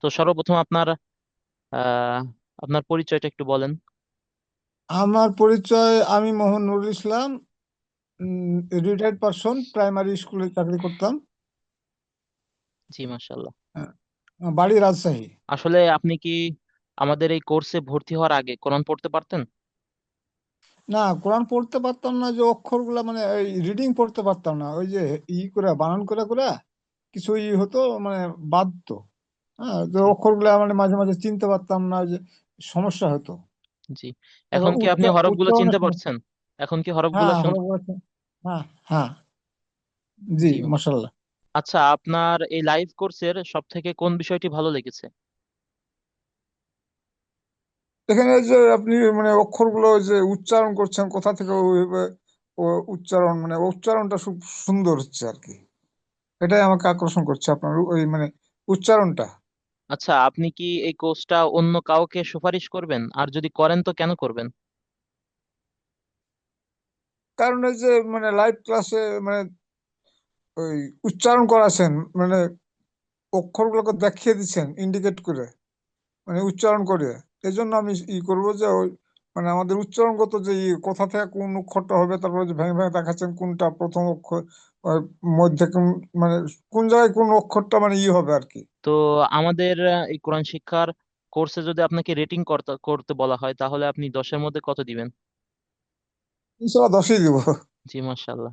তো সর্বপ্রথম আহ আপনার পরিচয়টা একটু বলেন। আমার পরিচয়, আমি Mohammad Nurul Islam, retired person, primary স্কুলে চাকরি করতাম। জি, মাশাল্লাহ। আহ, বাড়ি রাজশাহী। আসলে আপনি কি আমাদের এই কোর্সে ভর্তি হওয়ার আগে কোরআন পড়তে পারতেন? না, কোরআন পড়তে পারতাম না, যে অক্ষরগুলা মানে এই রিডিং পড়তে পারতাম না, ওই যে করে বানান করে করে কিছু হতো, মানে বাদতো। হ্যাঁ, যে জি। অক্ষরগুলা মানে মাঝে মাঝে চিনতে পারতাম না, যে সমস্যা হতো। জি। তারপর এখন কি আপনি হরফগুলো উচ্চারণের চিনতে সমস্যা। পারছেন? এখন কি হরফগুলো হ্যাঁ, শুন? হলো বলেছে। হ্যাঁ, হ্যাঁ। জি, জি। মাশাল্লাহ। আচ্ছা, আপনার এই লাইভ কোর্সের সব থেকে কোন বিষয়টি ভালো লেগেছে? এখানে যে আপনি মানে অক্ষরগুলো যে উচ্চারণ করছেন কোথা থেকে ওইভাবে, ও উচ্চারণ মানে উচ্চারণটা খুব সুন্দর হচ্ছে আর কি। এটাই আমাকে আকর্ষণ করছে, আপনার ওই মানে উচ্চারণটা। আচ্ছা, আপনি কি এই কোর্সটা অন্য কাউকে সুপারিশ করবেন? আর যদি করেন তো কেন করবেন? কারণ এই যে মানে লাইভ ক্লাসে মানে ওই উচ্চারণ করাছেন, মানে অক্ষরগুলোকে দেখিয়ে দিচ্ছেন ইন্ডিকেট করে, মানে উচ্চারণ করে। এই জন্য আমি করবো যে ওই মানে আমাদের উচ্চারণগত যে কোথা থেকে কোন অক্ষরটা হবে, তারপরে যে ভেঙে ভেঙে দেখাচ্ছেন কোনটা প্রথম অক্ষর, ওই মধ্যে কোন মানে কোন জায়গায় কোন অক্ষরটা মানে হবে আর কি। তো আমাদের এই কোরআন শিক্ষার কোর্সে যদি আপনাকে রেটিং করতে করতে বলা হয় তাহলে আপনি 10-এর মধ্যে কত দিবেন? ইনশাল্লাহ 10ই দিব। জি, মাশাল্লাহ।